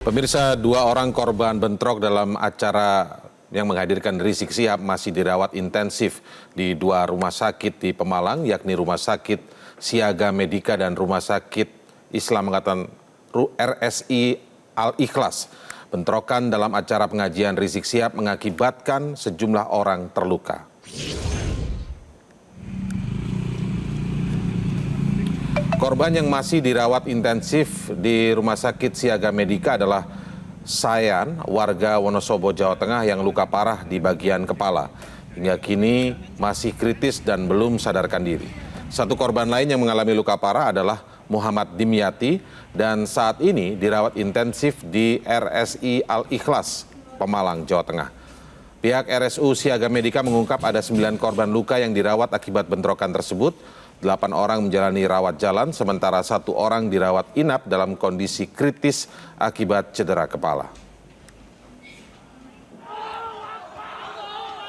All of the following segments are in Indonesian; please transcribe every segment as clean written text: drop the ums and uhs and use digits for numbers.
Pemirsa, dua orang korban bentrok dalam acara yang menghadirkan Rizik Syihab masih dirawat intensif di dua rumah sakit di Pemalang, yakni Rumah Sakit Siaga Medika dan Rumah Sakit Islam Angkatan RSI Al-Ikhlas. Bentrokan dalam acara pengajian Rizik Syihab mengakibatkan sejumlah orang terluka. Korban yang masih dirawat intensif di Rumah Sakit Siaga Medika adalah Sayan, warga Wonosobo, Jawa Tengah yang luka parah di bagian kepala. Hingga kini masih kritis dan belum sadarkan diri. Satu korban lain yang mengalami luka parah adalah Muhammad Dimyati dan saat ini dirawat intensif di RSI Al-Ikhlas, Pemalang, Jawa Tengah. Pihak RSU Siaga Medika mengungkap ada 9 korban luka yang dirawat akibat bentrokan tersebut. 8 orang menjalani rawat jalan, sementara 1 orang dirawat inap dalam kondisi kritis akibat cedera kepala.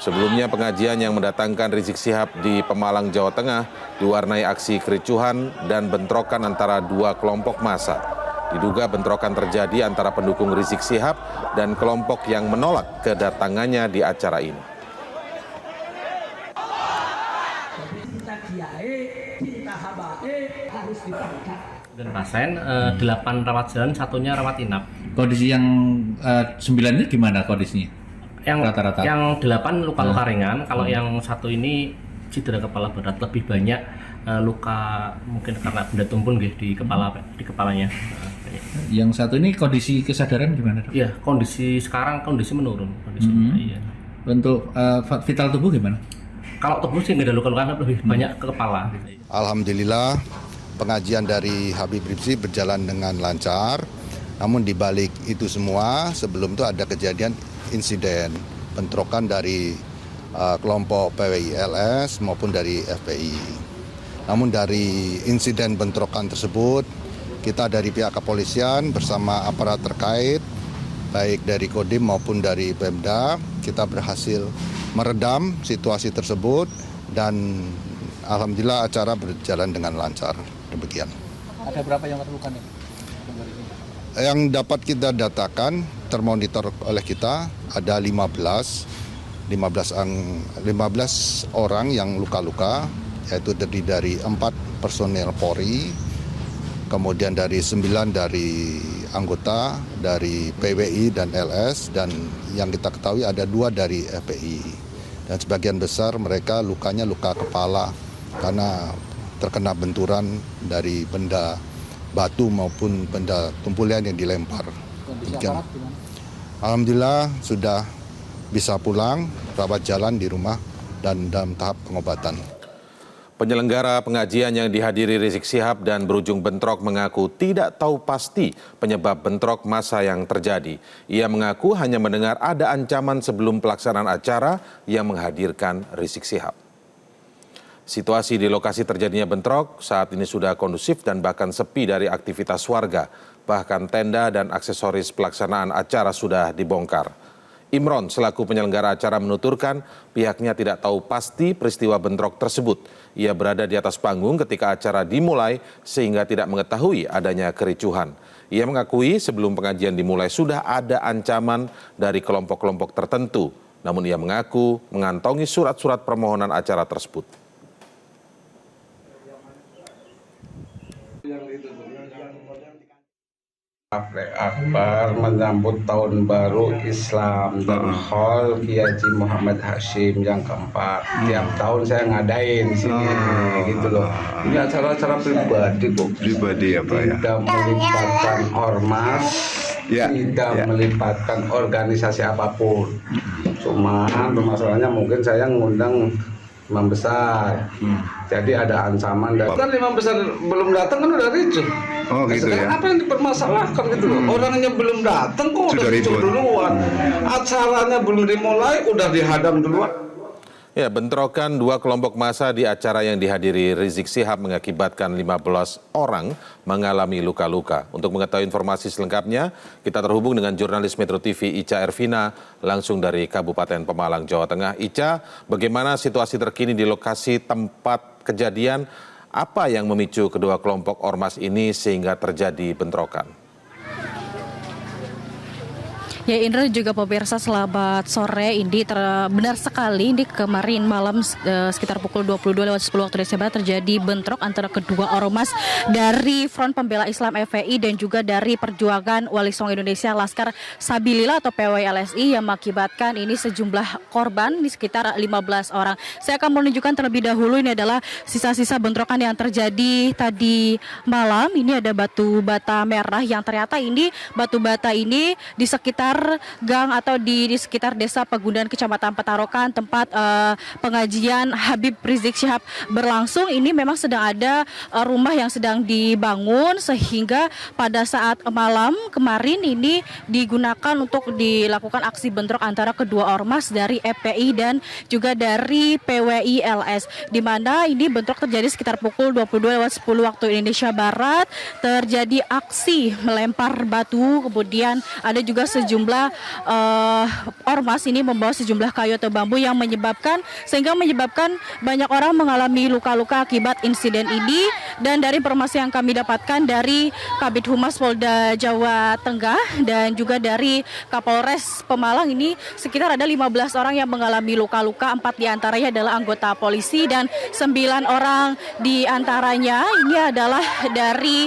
Sebelumnya pengajian yang mendatangkan Rizik Syihab di Pemalang, Jawa Tengah diwarnai aksi kericuhan dan bentrokan antara dua kelompok massa. Diduga bentrokan terjadi antara pendukung Rizik Syihab dan kelompok yang menolak kedatangannya di acara ini. Dan pasien 8 rawat jalan, satunya rawat inap. Kondisi yang 9 ini gimana kondisinya? Yang Rata-rata. Yang 8 luka-luka ringan, kalau yang satu ini cedera kepala berat, lebih banyak luka mungkin karena benda tumpul di kepalanya. Yang satu ini kondisi kesadaran gimana, Dok? Iya, sekarang kondisi menurun kondisinya. Iya. Untuk vital tubuh gimana? Kalau tubuh sih nggak ada luka-luka, lebih banyak ke kepala. Alhamdulillah pengajian dari Habib Rizik berjalan dengan lancar. Namun di balik itu semua sebelum itu ada kejadian insiden bentrokan dari kelompok PWI-LS maupun dari FPI. Namun dari insiden bentrokan tersebut kita dari pihak kepolisian bersama aparat terkait baik dari Kodim maupun dari Pemda kita berhasil meredam situasi tersebut dan alhamdulillah acara berjalan dengan lancar. Demikian. Ada berapa yang terluka nih? Yang dapat kita datakan termonitor oleh kita ada 15 orang yang luka-luka, yaitu terdiri dari 4 personel Polri, kemudian dari 9 dari anggota dari PWI dan LS, dan yang kita ketahui ada 2 dari FPI. Dan sebagian besar mereka lukanya luka kepala karena terkena benturan dari benda batu maupun benda tumpulan yang dilempar. Alhamdulillah sudah bisa pulang, rawat jalan di rumah dan dalam tahap pengobatan. Penyelenggara pengajian yang dihadiri Rizik Syihab dan berujung bentrok mengaku tidak tahu pasti penyebab bentrok massa yang terjadi. Ia mengaku hanya mendengar ada ancaman sebelum pelaksanaan acara yang menghadirkan Rizik Syihab. Situasi di lokasi terjadinya bentrok saat ini sudah kondusif dan bahkan sepi dari aktivitas warga. Bahkan tenda dan aksesoris pelaksanaan acara sudah dibongkar. Imron selaku penyelenggara acara menuturkan pihaknya tidak tahu pasti peristiwa bentrok tersebut. Ia berada di atas panggung ketika acara dimulai sehingga tidak mengetahui adanya kericuhan. Ia mengakui sebelum pengajian dimulai sudah ada ancaman dari kelompok-kelompok tertentu. Namun ia mengaku mengantongi surat-surat permohonan acara tersebut. Akbar menyambut tahun baru Islam dan Hall Kiai Haji Muhammad Hashim yang keempat. Tiap tahun saya ngadain di sini, gitu loh. Ini acara-acara pribadi kok. Pribadi apa ya? Tidak melibatkan ormas, Ya, tidak ya. melibatkan organisasi apapun. Cuma masalahnya mungkin saya ngundang imam besar. Jadi ada ancaman dari kan imam besar belum datang kan udah ricuh. Oh gitu Sekarang ya. apa yang dipermasalahkan gitu loh. Orangnya belum datang kok udah ricuh duluan. Acaranya belum dimulai udah dihadam duluan. Ya, bentrokan dua kelompok massa di acara yang dihadiri Rizik Syihab mengakibatkan 15 orang mengalami luka-luka. Untuk mengetahui informasi selengkapnya, kita terhubung dengan jurnalis Metro TV Ica Ervina langsung dari Kabupaten Pemalang, Jawa Tengah. Ica, bagaimana situasi terkini di lokasi tempat kejadian? Apa yang memicu kedua kelompok ormas ini sehingga terjadi bentrokan? Ya Indra juga pemirsa, selamat sore. Ini benar sekali, ini kemarin malam sekitar pukul 22:10 waktu Indonesia Barat terjadi bentrok antara kedua ormas dari Front Pembela Islam FPI dan juga dari Perjuangan Wali Songo Indonesia Laskar Sabilillah atau PWLSI yang mengakibatkan ini sejumlah korban ini sekitar 15 orang. Saya akan menunjukkan terlebih dahulu, ini adalah sisa-sisa bentrokan yang terjadi tadi malam. Ini ada batu bata merah yang ternyata ini batu bata ini di sekitar gang atau di sekitar desa Pagundan Kecamatan Petarokan tempat pengajian Habib Rizik Syihab berlangsung. Ini memang sedang ada rumah yang sedang dibangun sehingga pada saat malam kemarin ini digunakan untuk dilakukan aksi bentrok antara kedua ormas dari FPI dan juga dari PWI-LS, di mana ini bentrok terjadi sekitar pukul 22:10 waktu Indonesia Barat. Terjadi aksi melempar batu, kemudian ada juga sejumlah ormas ini membawa sejumlah kayu atau bambu yang menyebabkan banyak orang mengalami luka-luka akibat insiden ini. Dan dari informasi yang kami dapatkan dari Kabid Humas Polda Jawa Tengah dan juga dari Kapolres Pemalang, ini sekitar ada 15 orang yang mengalami luka-luka, 4 diantaranya adalah anggota polisi dan 9 orang diantaranya ini adalah dari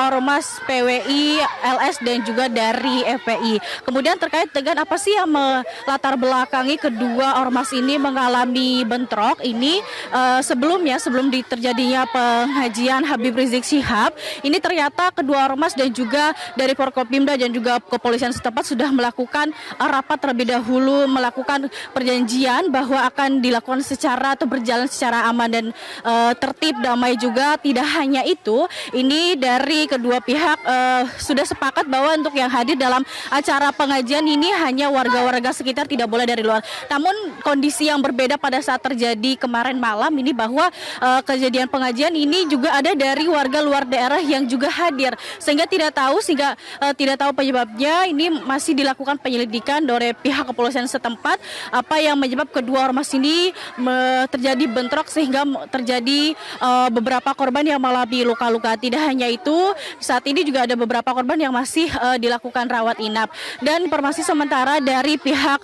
ormas PWI, LS dan juga dari FPI. Kemudian terkait dengan apa sih yang melatar belakangi kedua ormas ini mengalami bentrok ini, sebelum terjadinya pengajian Habib Rizik Syihab, ini ternyata kedua ormas dan juga dari Forkopimda dan juga kepolisian setempat sudah melakukan rapat terlebih dahulu, melakukan perjanjian bahwa akan dilakukan secara atau berjalan secara aman dan tertib damai juga. Tidak hanya itu, ini dari kedua pihak sudah sepakat bahwa untuk yang hadir dalam acara pengajian ini hanya warga-warga sekitar, tidak boleh dari luar. Namun kondisi yang berbeda pada saat terjadi kemarin malam ini bahwa kejadian pengajian ini juga ada dari warga luar daerah yang juga hadir, sehingga tidak tahu penyebabnya. Ini masih dilakukan penyelidikan oleh pihak kepolisian setempat apa yang menyebab kedua ormas ini terjadi bentrok sehingga terjadi beberapa korban yang mengalami luka-luka. Tidak hanya itu, saat ini juga ada beberapa korban yang masih dilakukan rawat inap. Dan informasi sementara dari pihak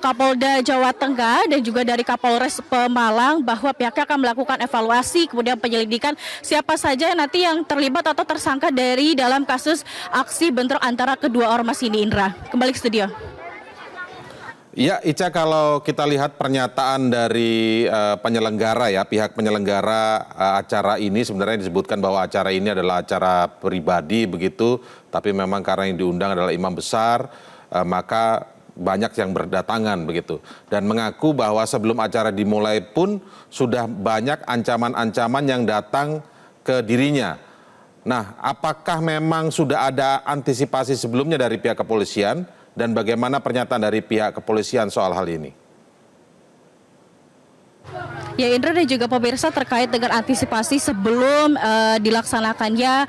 Kapolda Jawa Tengah dan juga dari Kapolres Pemalang bahwa pihaknya akan melakukan evaluasi kemudian penyelidikan siapa saja nanti yang terlibat atau tersangka dari dalam kasus aksi bentrok antara kedua ormas ini. Indra, kembali ke studio. Ya, Ica, kalau kita lihat pernyataan dari penyelenggara ya, pihak penyelenggara acara ini sebenarnya disebutkan bahwa acara ini adalah acara pribadi begitu, tapi memang karena yang diundang adalah imam besar, maka banyak yang berdatangan begitu. Dan mengaku bahwa sebelum acara dimulai pun sudah banyak ancaman-ancaman yang datang ke dirinya. Nah, apakah memang sudah ada antisipasi sebelumnya dari pihak kepolisian? Dan bagaimana pernyataan dari pihak kepolisian soal hal ini? Ya Indra dan juga pemirsa, terkait dengan antisipasi sebelum dilaksanakannya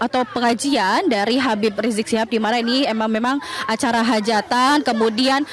atau pengajian dari Habib Rizik Syihab, di mana ini memang acara hajatan kemudian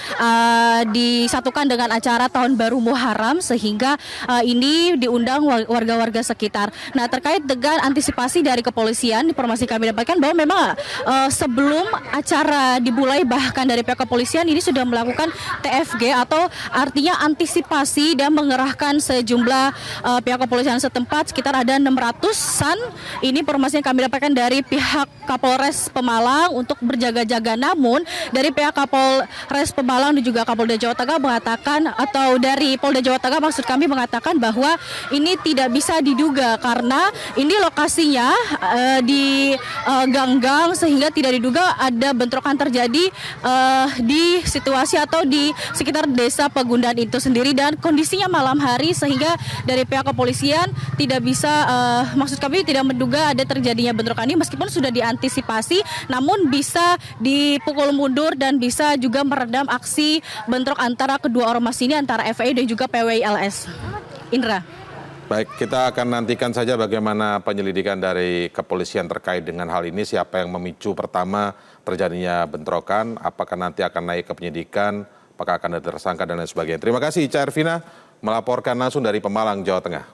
disatukan dengan acara Tahun Baru Muharram sehingga ini diundang warga-warga sekitar. Nah, terkait dengan antisipasi dari kepolisian, informasi kami dapatkan bahwa memang sebelum acara dimulai bahkan dari pihak kepolisian ini sudah melakukan TFG atau artinya antisipasi dan mengerahkan sejumlah pihak kepolisian setempat sekitar ada 600-an. Ini informasi yang kami dapatkan dari pihak Kapolres Pemalang untuk berjaga-jaga. Namun dari pihak Kapolres Pemalang dan juga Kapolda Jawa Tengah mengatakan, atau dari Polda Jawa Tengah maksud kami mengatakan bahwa ini tidak bisa diduga karena ini lokasinya di gang-gang sehingga tidak diduga ada bentrokan terjadi di situasi atau di sekitar desa Pagundan itu sendiri, dan kondisinya malam hari sehingga dari pihak kepolisian tidak bisa maksud kami tidak menduga ada terjadinya bentrokan ini meskipun sudah diantisipasi, namun bisa dipukul mundur dan bisa juga meredam aksi bentrok antara kedua ormas ini antara FPI dan juga PWI-LS. Indra. Baik, kita akan nantikan saja bagaimana penyelidikan dari kepolisian terkait dengan hal ini, siapa yang memicu pertama terjadinya bentrokan, apakah nanti akan naik ke penyidikan, apakah akan ada tersangka dan lain sebagainya. Terima kasih Ica Ervina melaporkan langsung dari Pemalang, Jawa Tengah.